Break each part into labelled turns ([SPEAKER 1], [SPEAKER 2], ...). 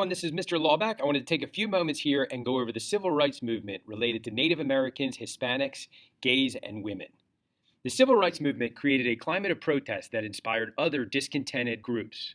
[SPEAKER 1] everyone, this is Mr. Laubach. I wanted to take a few moments here and go over the civil rights movement related to Native Americans, Hispanics, gays, and women. The civil rights movement created a climate of protest that inspired other discontented groups.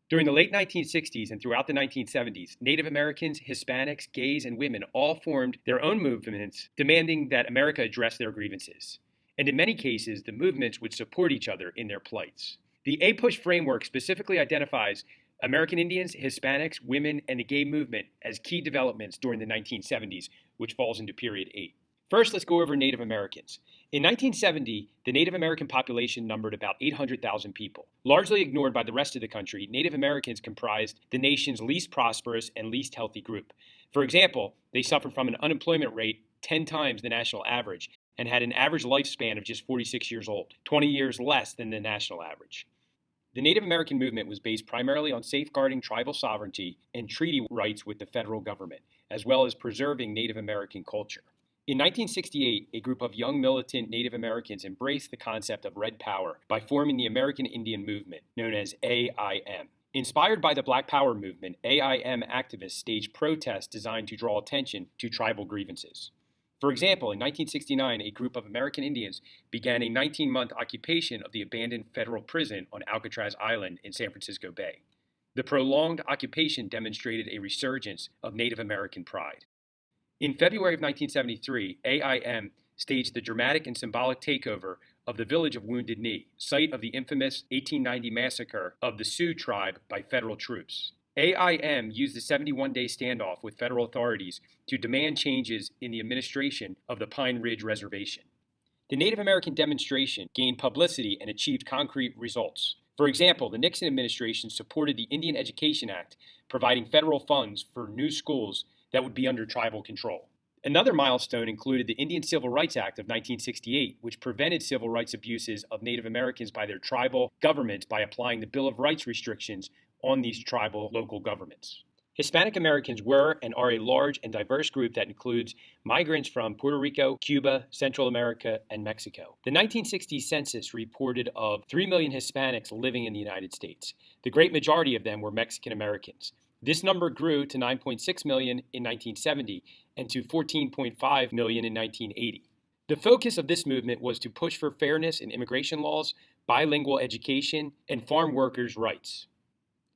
[SPEAKER 1] During the late 1960s and throughout the 1970s, Native Americans, Hispanics, gays, and women all formed their own movements demanding that America address their grievances. And in many cases, the movements would support each other in their plights. The APUSH framework specifically identifies American Indians, Hispanics, women, and the gay movement as key developments during the 1970s, which falls into period 8. First, let's go over Native Americans. In 1970, the Native American population numbered about 800,000 people. Largely ignored by the rest of the country, Native Americans comprised the nation's least prosperous and least healthy group. For example, they suffered from an unemployment rate 10 times the national average and had an average lifespan of just 46 years old, 20 years less than the national average. The Native American movement was based primarily on safeguarding tribal sovereignty and treaty rights with the federal government, as well as preserving Native American culture. In 1968, a group of young militant Native Americans embraced the concept of Red Power by forming the American Indian Movement, known as AIM. Inspired by the Black Power movement, AIM activists staged protests designed to draw attention to tribal grievances. For example, in 1969, a group of American Indians began a 19-month occupation of the abandoned federal prison on Alcatraz Island in San Francisco Bay. The prolonged occupation demonstrated a resurgence of Native American pride. In February of 1973, AIM staged the dramatic and symbolic takeover of the village of Wounded Knee, site of the infamous 1890 massacre of the Sioux tribe by federal troops. AIM used the 71-day standoff with federal authorities to demand changes in the administration of the Pine Ridge Reservation. The Native American demonstration gained publicity and achieved concrete results. For example, the Nixon administration supported the Indian Education Act, providing federal funds for new schools that would be under tribal control. Another milestone included the Indian Civil Rights Act of 1968, which prevented civil rights abuses of Native Americans by their tribal governments by applying the Bill of Rights restrictions on these tribal local governments. Hispanic Americans were and are a large and diverse group that includes migrants from Puerto Rico, Cuba, Central America, and Mexico. The 1960 census reported of 3 million Hispanics living in the United States. The great majority of them were Mexican Americans. This number grew to 9.6 million in 1970 and to 14.5 million in 1980. The focus of this movement was to push for fairness in immigration laws, bilingual education, and farm workers' rights.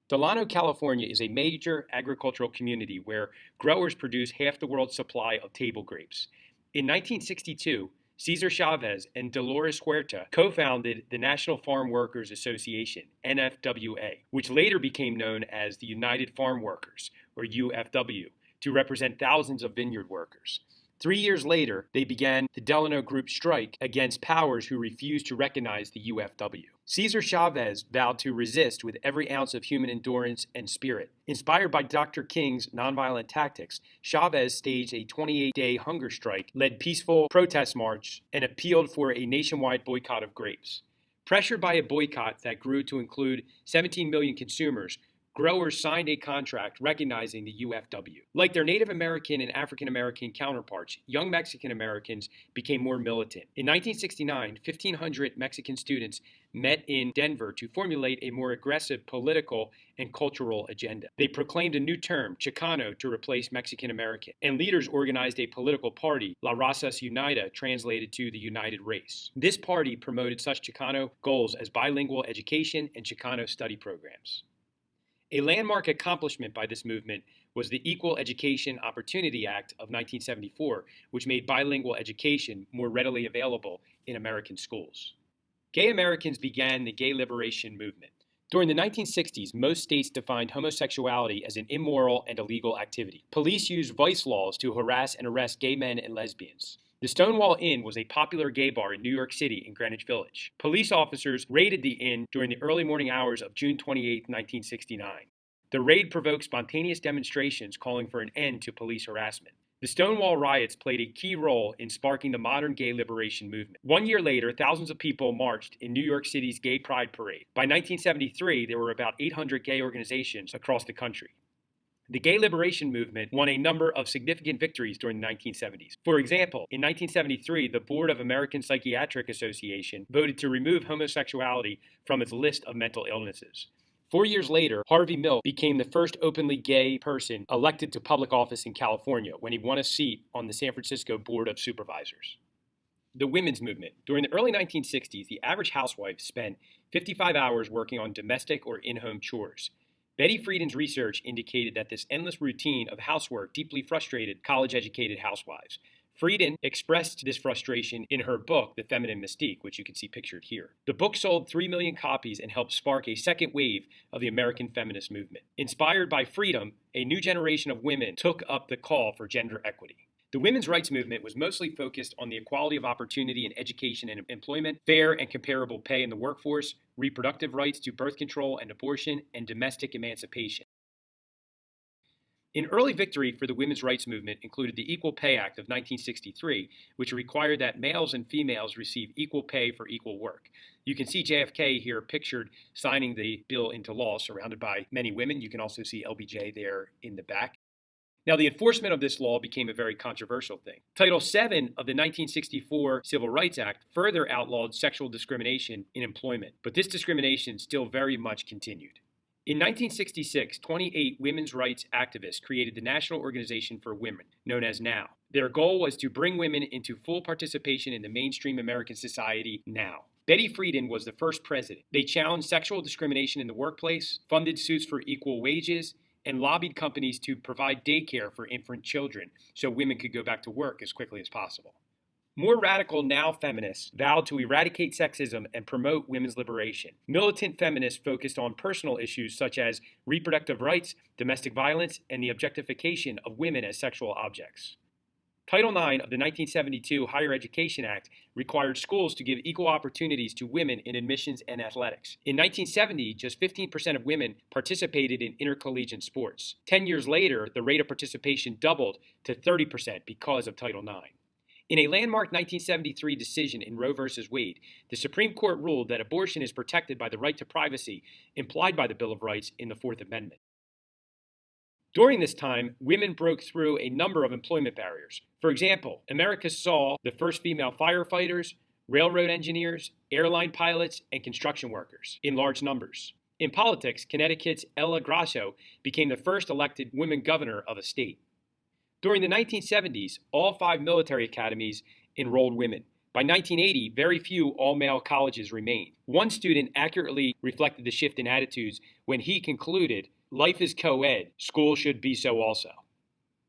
[SPEAKER 1] Delano, California is a major agricultural community where growers produce half the world's supply of table grapes. In 1962, Cesar Chavez and Dolores Huerta co-founded the National Farm Workers Association, NFWA, which later became known as the United Farm Workers, or UFW, to represent thousands of vineyard workers. 3 years later, they began the Delano Group strike against powers who refused to recognize the UFW. Cesar Chavez vowed to resist with every ounce of human endurance and spirit. Inspired by Dr. King's nonviolent tactics, Chavez staged a 28-day hunger strike, led peaceful protest march, and appealed for a nationwide boycott of grapes. Pressured by a boycott that grew to include 17 million consumers, growers signed a contract recognizing the UFW. Like their Native American and African American counterparts, young Mexican Americans became more militant. In 1969, 1,500 Mexican students met in Denver to formulate a more aggressive political and cultural agenda. They proclaimed a new term, Chicano, to replace Mexican American, and leaders organized a political party, La Razas Unida, translated to the United Race. This party promoted such Chicano goals as bilingual education and Chicano study programs. A landmark accomplishment by this movement was the Equal Education Opportunity Act of 1974, which made bilingual education more readily available in American schools. Gay Americans began the gay liberation movement. During the 1960s, most states defined homosexuality as an immoral and illegal activity. Police used vice laws to harass and arrest gay men and lesbians. The Stonewall Inn was a popular gay bar in New York City in Greenwich Village. Police officers raided the inn during the early morning hours of June 28, 1969. The raid provoked spontaneous demonstrations calling for an end to police harassment. The Stonewall riots played a key role in sparking the modern gay liberation movement. 1 year later, thousands of people marched in New York City's Gay Pride Parade. By 1973, there were about 800 gay organizations across the country. The gay liberation movement won a number of significant victories during the 1970s. For example, in 1973, the Board of American Psychiatric Association voted to remove homosexuality from its list of mental illnesses. 4 years later, Harvey Milk became the first openly gay person elected to public office in California when he won a seat on the San Francisco Board of Supervisors. The women's movement. During the early 1960s, the average housewife spent 55 hours working on domestic or in-home chores. Betty Friedan's research indicated that this endless routine of housework deeply frustrated college-educated housewives. Friedan expressed this frustration in her book, The Feminine Mystique, which you can see pictured here. The book sold 3 million copies and helped spark a second wave of the American feminist movement. Inspired by freedom, a new generation of women took up the call for gender equity. The women's rights movement was mostly focused on the equality of opportunity in education and employment, fair and comparable pay in the workforce, reproductive rights to birth control and abortion, and domestic emancipation. An early victory for the women's rights movement included the Equal Pay Act of 1963, which required that males and females receive equal pay for equal work. You can see JFK here pictured signing the bill into law, surrounded by many women. You can also see LBJ there in the back. Now, the enforcement of this law became a very controversial thing. Title VII of the 1964 Civil Rights Act further outlawed sexual discrimination in employment, but this discrimination still very much continued. In 1966, 28 women's rights activists created the National Organization for Women, known as NOW. Their goal was to bring women into full participation in the mainstream American society now. Betty Friedan was the first president. They challenged sexual discrimination in the workplace, funded suits for equal wages, and lobbied companies to provide daycare for infant children so women could go back to work as quickly as possible. More radical NOW feminists vowed to eradicate sexism and promote women's liberation. Militant feminists focused on personal issues such as reproductive rights, domestic violence, and the objectification of women as sexual objects. Title IX of the 1972 Higher Education Act required schools to give equal opportunities to women in admissions and athletics. In 1970, just 15% of women participated in intercollegiate sports. 10 years later, the rate of participation doubled to 30% because of Title IX. In a landmark 1973 decision in Roe v. Wade, the Supreme Court ruled that abortion is protected by the right to privacy implied by the Bill of Rights in the Fourth Amendment. During this time, women broke through a number of employment barriers. For example, America saw the first female firefighters, railroad engineers, airline pilots, and construction workers in large numbers. In politics, Connecticut's Ella Grasso became the first elected woman governor of a state. During the 1970s, all 5 military academies enrolled women. By 1980, very few all-male colleges remained. One student accurately reflected the shift in attitudes when he concluded, "Life is co-ed, school should be so also."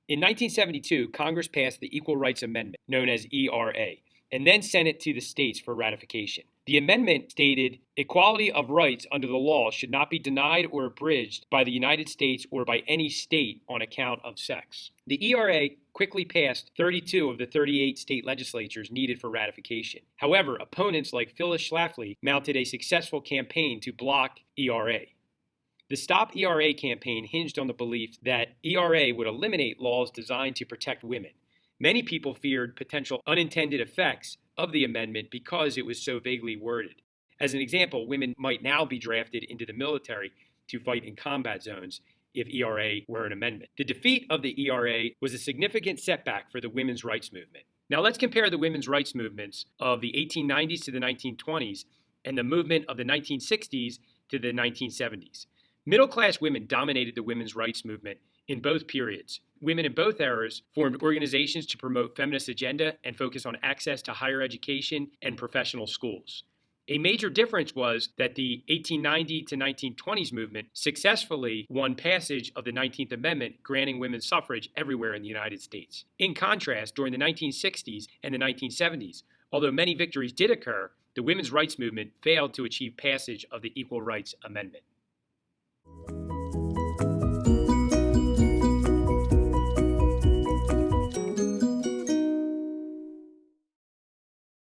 [SPEAKER 1] In 1972, Congress passed the Equal Rights Amendment, known as ERA, and then sent it to the states for ratification. The amendment stated, equality of rights under the law should not be denied or abridged by the United States or by any state on account of sex. The ERA quickly passed 32 of the 38 state legislatures needed for ratification. However, opponents like Phyllis Schlafly mounted a successful campaign to block ERA. The Stop ERA campaign hinged on the belief that ERA would eliminate laws designed to protect women. Many people feared potential unintended effects of the amendment because it was so vaguely worded. As an example, women might now be drafted into the military to fight in combat zones if ERA were an amendment. The defeat of the ERA was a significant setback for the women's rights movement. Now let's compare the women's rights movements of the 1890s to the 1920s and the movement of the 1960s to the 1970s. Middle-class women dominated the women's rights movement in both periods. Women in both eras formed organizations to promote feminist agenda and focus on access to higher education and professional schools. A major difference was that the 1890 to 1920s movement successfully won passage of the 19th Amendment, granting women suffrage everywhere in the United States. In contrast, during the 1960s and the 1970s, although many victories did occur, the women's rights movement failed to achieve passage of the Equal Rights Amendment.